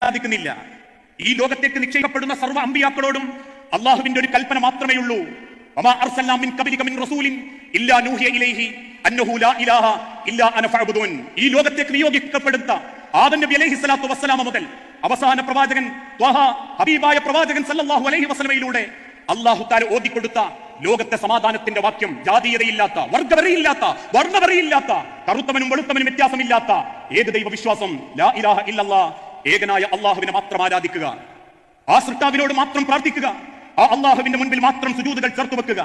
സാധിക്കുന്നില്ല. ഈ ലോകത്തേക്ക് നിക്ഷേപിക്കപ്പെടുന്ന സർവ്വ അമ്പിയാക്കളോടും അള്ളാഹുവിന്റെ ഒരു കൽപ്പന മാത്രമേ ഉള്ളൂ. വമാ അർസൽനാ മിൻ ഖബ്ലിക മിൻ റസൂലിൻ ഇല്ലാ നൂഹിയ ഇലൈഹി അന്നഹു ലാ ഇലാഹ ഇല്ലാ അന ഫഅബ്ദൂൻ. ഈ ലോകത്തേക്ക് നിയോഗിക്കപ്പെടുന്ന ആദം നബി അലൈഹിസ്സലാത്തു വസ്സലാം മുതൽ അവസാന പ്രവാചകൻ ത്വഹ ഹബീബായ പ്രവാചകൻ സല്ലല്ലാഹു അലൈഹി വസല്ലമയിലൂടെ അല്ലാഹു തആല ഓതിക്കൊടുത്ത ലോകത്തെ സമാധാനത്തിന്റെ വാക്യം, ജാതീയതയില്ലാത്ത, വർഗ്ഗവരയില്ലാത്ത, വർണ്ണവരയില്ലാത്ത, കറുത്തവനും വെളുത്തവനും വ്യത്യാസമില്ലാത്ത ഏകദൈവ വിശ്വാസം, ലാ ഇലാഹ ഇല്ലല്ലാഹ്, ഏകനായ അള്ളാഹുവിനെ മാത്രം ആരാധിക്കുക, ആ സൃഷ്ടാവിനോട് മാത്രം പ്രാർത്ഥിക്കുക, ആ അള്ളാഹുവിന്റെ മുൻപിൽ മാത്രം സുജൂദുകൾ ചേർത്തുവെക്കുക,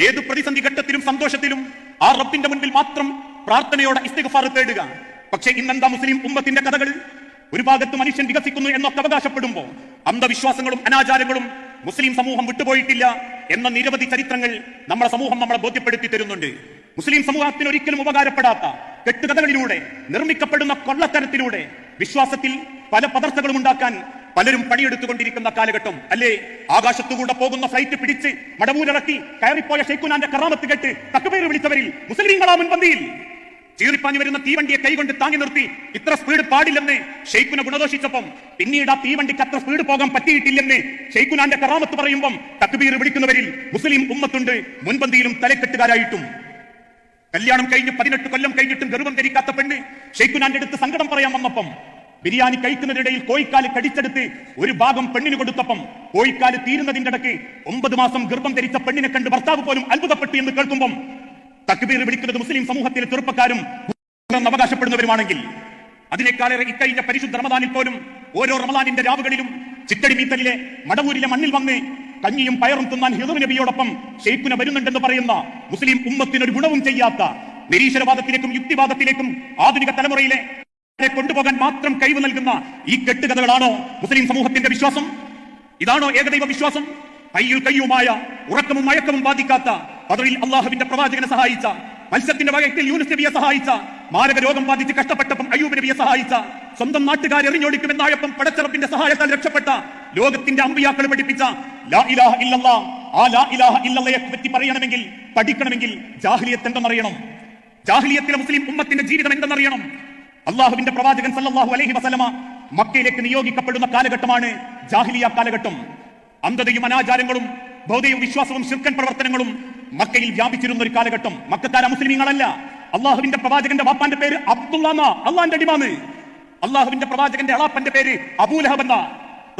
ഏത് പ്രതിസന്ധി ഘട്ടത്തിലും സന്തോഷത്തിലും ആ റബ്ബിന്റെ മുൻപിൽ മാത്രം പ്രാർത്ഥനയോടെ ഇസ്തിഗ്ഫാർ തേടുക. പക്ഷേ ഇന്നെന്താ മുസ്ലിം ഉമ്മത്തിന്റെ കഥകൾ? ഒരു ഭാഗത്ത് മനുഷ്യൻ വികസിക്കുന്നു എന്നൊക്കെ അവകാശപ്പെടുമ്പോൾ അന്ധവിശ്വാസങ്ങളും അനാചാരങ്ങളും മുസ്ലിം സമൂഹം വിട്ടുപോയിട്ടില്ല എന്ന നിരവധി ചരിത്രങ്ങൾ നമ്മുടെ സമൂഹം നമ്മളെ ബോധ്യപ്പെടുത്തി തരുന്നുണ്ട്. മുസ്ലിം സമൂഹത്തിന് ഒരിക്കലും ഉപകാരപ്പെടാത്ത കെട്ടുകഥകളിലൂടെ, നിർമ്മിക്കപ്പെടുന്ന കൊള്ളത്തരത്തിലൂടെ വിശ്വാസത്തിൽ പല പദർച്ചകളും ഉണ്ടാക്കാൻ പലരും പണിയെടുത്തുകൊണ്ടിരിക്കുന്ന കാലഘട്ടം അല്ലേ? ആകാശത്തുകൂടെ പോകുന്ന ഫ്ലൈറ്റ് പിടിച്ച് മടവൂരിറക്കി കയറിപ്പോയ ഷെയ്ഖുനാന്റെ കറാമത്ത് കേട്ട് തക്ബീർ വിളിച്ചവരിൽ മുസ്ലിങ്ങളാ മുൻപന്തിയിൽ. ചീറിപ്പാഞ്ഞു വരുന്ന തീവണ്ടിയെ കൈകൊണ്ട് താങ്ങി നിർത്തി ഇത്ര സ്പീഡ് പാടില്ലെന്ന് ഷെയ്ഖുനെ ഗുണദോഷിച്ചപ്പം പിന്നീട് ആ തീവണ്ടിക്ക് അത്ര സ്പീഡ് പോകാൻ പറ്റിയിട്ടില്ലെന്ന് ഷെയ്ഖുനാന്റെ കറാമത്ത് പറയുമ്പം തക്ബീർ വിളിക്കുന്നവരിൽ മുസ്ലിം ഉമ്മത്തുണ്ട് മുൻപന്തിയിലും തലക്കെട്ടുകാരായിട്ടും. കല്യാണം കഴിഞ്ഞ് 18 കൊല്ലം കഴിഞ്ഞിട്ടും ഗർഭം ധരിക്കാത്ത പെണ്ണ് ഷെയ്ഖുനാന്റെ അടുത്ത് സങ്കടം പറയാൻ വന്നപ്പം ബിരിയാണി കഴിക്കുന്നതിനിടയിൽ കോഴിക്കാല് കടിച്ചെടുത്ത് ഒരു ഭാഗം പെണ്ണിന് കൊടുത്തപ്പം കോഴിക്കാല് തീരുന്നതിന്റെ ഇടയ്ക്ക് 9 മാസം ഗർഭം ധരിച്ച പെണ്ണിനെ കണ്ട് ഭർത്താവ് പോലും അത്ഭുതപ്പെട്ടു എന്ന് കേൾക്കുമ്പം തക്ബീർ വിളിക്കുന്നത് മുസ്ലിം സമൂഹത്തിലെ ചെറുപ്പക്കാരും അവകാശപ്പെടുന്നവരുമാണെങ്കിൽ അതിനേക്കാളേറെ ഇക്കഴിഞ്ഞ പരിശുദ്ധ റമദാനിൽ പോലും ഓരോ റമദാനിന്റെ രാവുകളിലും ചിറ്റടി മീത്തലിലെ മടവൂരിലെ മണ്ണിൽ വന്ന് കഞ്ഞിയും പയറും തിന്നാൻ ഹിദർ നബിയോടൊപ്പം ഷെയ്ഖുന വരുന്നുണ്ടെന്ന് പറയുന്ന മുസ്ലിം ഉമ്മത്തിനൊരു ഗുണവും ചെയ്യാത്ത നിരീശ്വരവാദത്തിലേക്കും യുക്തിവാദത്തിലേക്കും ആധുനിക തലമുറയിലെ കൊണ്ടുപോകാൻ മാത്രം കഴിവ് നൽകുന്ന ഈ കെട്ടുകഥകളാണോ മുസ്ലിം സമൂഹത്തിന്റെ വിശ്വാസം? ഇതാണോ ഏകദൈവ വിശ്വാസം? കയ്യിൽ കയ്യുമായ, ഉറക്കവും മയക്കവും ബാധിക്കാത്ത, ബദറിൽ അള്ളാഹുവിന്റെ പ്രവാചകനെ സഹായിച്ച, മത്സ്യത്തിന്റെ വകയത്തിൽ യൂനുസ് നബിയെ സഹായിച്ച, മാരക രോഗം ബാധിച്ച് കഷ്ടപ്പെട്ടപ്പം അയ്യൂബ് നബിയെ സഹായിച്ച, സ്വന്തം നാട്ടുകാർ എറിഞ്ഞൊടിക്കുമെന്നായപ്പം പടച്ചറപ്പിന്റെ സഹായത്താൽ രക്ഷപ്പെട്ട ലോകത്തിന്റെ അമ്പിയാക്കൾ പഠിപ്പിച്ച ലാ ഇലാഹ ഇല്ലല്ലാഹ്, ആ ലാ ഇലാഹ ഇല്ലല്ലയെ പറ്റി പറയണമെങ്കിൽ, പഠിക്കണമെങ്കിൽ ജാഹിലിയത്ത് എന്തെന്നറിയണം. ജാഹിലിയത്തിലെ മുസ്ലിം ഉമ്മത്തിന്റെ ജീവിതം എന്തെന്നറിയണം. അള്ളാഹുവിന്റെ പ്രവാചകൻ സല്ലല്ലാഹു അലൈഹി വസല്ലമ മക്കയിലേക്ക് നിയോഗിക്കപ്പെടുന്ന കാലഘട്ടമാണ് ജാഹിലിയ കാലഘട്ടം. അന്ധതയും അനാചാരങ്ങളും ഭൗതികവും വിശ്വാസവും ശിർക്കൻ പ്രവർത്തനങ്ങളും മക്കയിൽ വ്യാപിച്ചിരുന്ന ഒരു കാലഘട്ടം. മക്കക്കാര മുസ്ലിമീങ്ങളല്ല. അള്ളാഹുവിന്റെ പ്രവാചകന്റെ വാപ്പാന്റെ പേര് അബ്ദുള്ള, അള്ളാന്റെ അടിമാന്ന്. അള്ളാഹുവിന്റെ പ്രവാചകന്റെ അളാപ്പന്റെ പേര് അബൂലഹബ് എന്ന.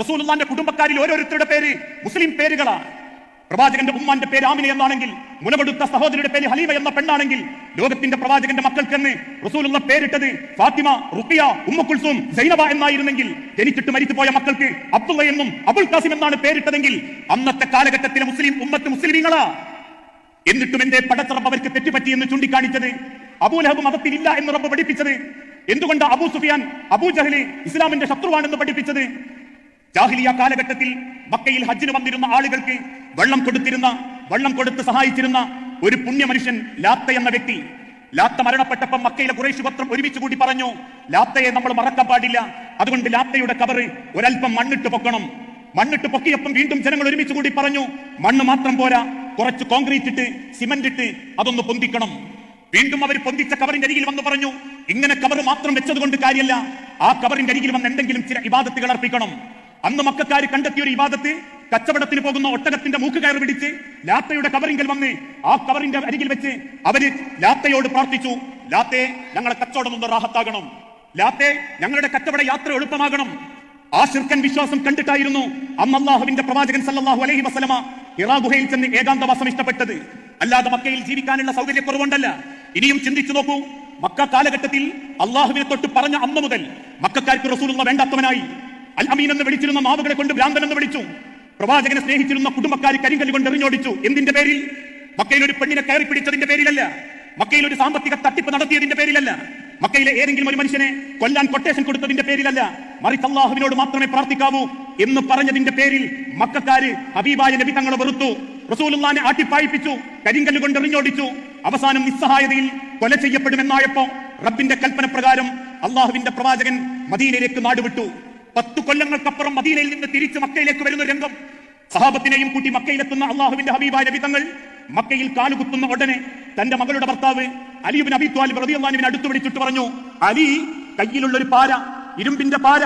റസൂലുള്ളാന്റെ കുടുംബക്കാരിൽ ഓരോരുത്തരുടെ പേര് മുസ്ലിം പേരുകളാ. പ്രവാചകന്റെ ഉമ്മാന്റെ പേര് ആമിന എന്നാണെങ്കിൽ, മുലകൊടുത്ത സഹോദരിയുടെ പേര് ഹലീമ എന്ന പെണ്ണാണെങ്കിൽ, ലോകത്തിന്റെ പ്രവാചകന്റെ മക്കൾക്കെന്ന് റസൂലുള്ള പേരിട്ടത് ഫാത്തിമ, റുഖിയ, ഉമ്മു കുൽസൂം, സൈനബ എന്നായിരുന്നെങ്കിൽ ജനിച്ചിട്ട് മരിച്ചുപോയ മക്കൾക്ക് അബ്ദുള്ള എന്നും അബുൽ ഖാസിം എന്നാണ് പേരിട്ടതെങ്കിൽ അന്നത്തെ കാലഘട്ടത്തിലെ മുസ്ലിം ഉമ്മത്ത് മുസ്ലിമീങ്ങളാ. എന്നിട്ടും എന്തേ പടച്ചറബ് അവർക്ക് തെറ്റുപറ്റി എന്ന് ചൂണ്ടിക്കാണിച്ചത്? അബൂലഹബ് മതത്തിലില്ല എന്ന് റബ്ബ് പഠിപ്പിച്ചത് എന്തുകൊണ്ട്? അബൂ സുഫിയാൻ, അബൂ ജഹല് ഇസ്ലാമിന്റെ ശത്രുവാണെന്ന് പഠിപ്പിച്ചത് ജാഹിലിയ കാലഘട്ടത്തിൽ മക്കയിൽ ഹജ്ജിന് വന്നിരുന്ന ആളുകൾക്ക് വെള്ളം കൊടുത്ത് സഹായിച്ചിരുന്ന ഒരു പുണ്യ മനുഷ്യൻ ലാത്ത എന്ന വ്യക്തി. ലാത്ത മരണപ്പെട്ടപ്പോൾ മക്കയിലെ ഖുറൈശ് പത്രം ഒരുമിച്ച് കൂടി പറഞ്ഞു, ലാത്തയെ നമ്മൾ മറക്കാൻ പാടില്ല, അതുകൊണ്ട് ലാത്തയുടെ കബറ് ഒരൽപ്പം മണ്ണിട്ട് പൊക്കണം. മണ്ണിട്ട് പൊക്കിയപ്പം വീണ്ടും ജനങ്ങൾ ഒരുമിച്ച് കൂടി പറഞ്ഞു, മണ്ണ് മാത്രം പോരാ, കുറച്ച് കോൺക്രീറ്റ് ഇട്ട് സിമന്റ് ഇട്ട് അതൊന്ന് പൊന്തിക്കണം. വീണ്ടും അവർ പൊന്തിച്ച കബറിന്റെ അരികിൽ വന്ന് പറഞ്ഞു, ഇങ്ങനെ കബറ് മാത്രം വെച്ചത് കൊണ്ട് കാര്യമല്ല, ആ കബറിന്റെ അരികിൽ വന്ന് എന്തെങ്കിലും ചില ഇബാദത്തുകൾ അർപ്പിക്കണം. അന്ന് മക്കക്കാർ കണ്ടെത്തിയ ഒരു ഇബാദത്ത്, കച്ചവടത്തിന് പോകുന്ന ഒട്ടകത്തിന്റെ മൂക്ക് കയറി പിടിച്ച് ലാത്തയുടെ കബറിങ്കൽ വന്ന് ആ കബറിന്റെ അരികിൽ വെച്ച് അവര് ലാത്തയോട് പ്രാർത്ഥിച്ചു, ലാത്തേ ഞങ്ങളെ കച്ചവടം ഒന്ന് റാഹത്താകണം, ലാത്തേ ഞങ്ങളുടെ കച്ചവട യാത്ര എളുപ്പമാകണം. ആ ശിർക്കൻ വിശ്വാസം കണ്ടിട്ടായിരുന്നു അന്ന് അല്ലാഹുവിന്റെ പ്രവാചകൻ സല്ലല്ലാഹു അലൈഹി വസല്ലമ ഹിറാ ഗുഹയിൽ ചെന്ന് ഏകാന്തവാസം ഇഷ്ടപ്പെട്ടത്. അല്ലാതെ മക്കയിൽ ജീവിക്കാനുള്ള സൗകര്യക്കുറവുണ്ടല്ല. ഇനിയും ചിന്തിച്ചു നോക്കൂ, മക്ക കാലഘട്ടത്തിൽ അള്ളാഹുവിനെ തൊട്ട് പറഞ്ഞ അന്ന് മുതൽ മക്കക്കാർക്ക് റസൂലുള്ള വേണ്ടാത്തവനായി. അൽ അമീൻ എന്ന് വിളിച്ചിരുന്ന നാവുകളെ കൊണ്ട് ഭ്രാന്തൻ എന്ന് വിളിച്ചു. പ്രവാചകനെ സ്നേഹിച്ചിരുന്ന കുടുംബക്കാർ കരിങ്കല്ല് കൊണ്ട് എറിഞ്ഞോടിച്ചു. എന്തിന്റെ പേരിൽ? മക്കയിൽ ഒരു പെണ്ണിനെ കയറി പിടിച്ചതിന്റെ പേരിലല്ല, മക്കയിൽ ഒരു സാമ്പത്തിക തട്ടിപ്പ് നടത്തിയതിന്റെ പേരിലല്ല, മക്കയിലെ ഏതെങ്കിലും ഒരു മനുഷ്യനെ കൊല്ലാൻ കൊട്ടേഷൻ കൊടുത്തതിന്റെ പേരിലല്ല, മറിച്ച് അല്ലാഹുവിനോട് മാത്രമേ പ്രാർത്ഥിക്കാവൂ എന്ന് പറഞ്ഞതിന്റെ പേരിൽ മക്കക്കാര് ഹബീബായ നബി തങ്ങളെ വെറുത്തു, റസൂലുള്ളാഹിനെ ആട്ടിപ്പായിപ്പിച്ചു, കരിങ്കല്ല് കൊണ്ട് എറിഞ്ഞോടിച്ചു. അവസാനം നിസ്സഹായതയിൽ കൊല ചെയ്യപ്പെടുമെന്നായപ്പോ റബ്ബിന്റെ കൽപ്പന പ്രകാരം അള്ളാഹുവിന്റെ പ്രവാചകൻ മദീനയിലേക്ക് നാടുവിട്ടു. 10 കൊല്ലങ്ങൾക്കപ്പുറം മദീനയിൽ നിന്ന് തിരിച്ച് മക്കയിലേക്ക് വരുന്ന രംഗം. സഹാബത്തിനെയും കൂട്ടി മക്കയിലെത്തുന്ന അള്ളാഹുവിന്റെ ഹബീബായ നബി തങ്ങൾ മക്കയിൽ കാലുകുത്തുന്ന ഉടനെ തന്റെ മകളുടെ ഭർത്താവ് അലി ഇബ്നു അബീ ത്വാലിബ് റളിയല്ലാഹു അൻഹുവിനെ അടുത്ത് വിളിച്ചിട്ട് പറഞ്ഞു, അലി, കയ്യിലുള്ള ഒരു പാര, ഇരുമ്പിന്റെ പാര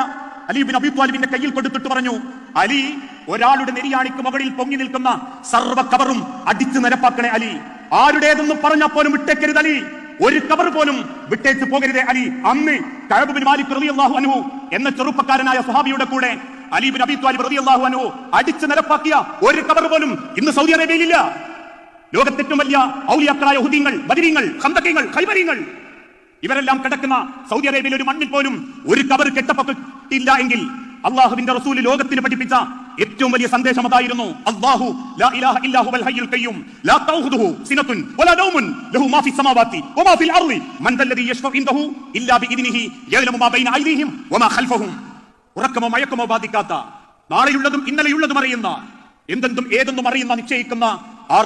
അലി ഇബ്നു അബീ ത്വാലിബിന്റെ കയ്യിൽ കൊടുത്തിട്ട് പറഞ്ഞു, അലി, ഒരാളുടെ നെരിയാണിക്ക് മുകളിൽ പൊങ്ങി നിൽക്കുന്ന സർവ്വ കബറും അടിച്ചു നിരപ്പാക്കണേ അലി. ആരുടേതെന്ന് പറഞ്ഞാൽ പോലും വിട്ടേക്കരുത് അലി, ഒരു കബർ പോലും വിട്ടേച്ച് പോകരുതേ അലി. അന്ന് കഅബ് ബിൻ മാലിക് റളിയല്ലാഹു അൻഹു എന്ന ചെറുപ്പക്കാരനായ സ്വഹാബിയുടെ കൂടെ അലി ഇബ്നു അബീ ത്വാലിബ് റളിയല്ലാഹു അൻഹു അടിച്ചു നിരപ്പാക്കിയ ഒരു കബർ പോലും ഇന്ന് സൗദി അറേബ്യയിലില്ല. ലോകത്തേറ്റവും വലിയ ഔലിയാക്കളായ ഹുദീങ്ങൾ, ബദരീങ്ങൾ, ഖന്ദഖീങ്ങൾ, ഖൈബരീങ്ങൾ ഇവരെല്ലാം കിടക്കുന്ന സൗദി അറേബ്യയിൽ ഒരു മണ്ണിൽ പോലും ഒരു കബർ കെട്ടപ്പെട്ടില്ല എങ്കിൽ അള്ളാഹുവിന്റെ റസൂൽ ലോകത്തിന് പഠിപ്പിച്ച ഏറ്റവും വലിയ സന്ദേശം അതായിരുന്നു. അല്ലാഹു ലാ ഇലാഹ ഇല്ലാ ഹുവൽ ഹയ്യുൽ ഖയ്യൂം ലാ തൗഖുദുഹു സിനത്തുൻ വലാ നൗമുൻ ലഹു മാ ഫിസ് സമാവാതി വമാ ഫിൽ അർളി മൻ ദല്ലദീ യശ്ഫഉ ഇൻദഹു ഇല്ലാ ബിഇദ്നിഹി യഅലമു മാ ബൈന ഐദീഹിം വമാ ഖൽഫഹും. ഉറക്കമോ മയക്കമോ ബാധിക്കാത്ത, നാളെയുള്ളതും ഇന്നലെയുള്ളതും അറിയുന്ന, എന്തെന്തും ഏതെന്നും അറിയുന്ന, നിശ്ചയിക്കുന്ന ആ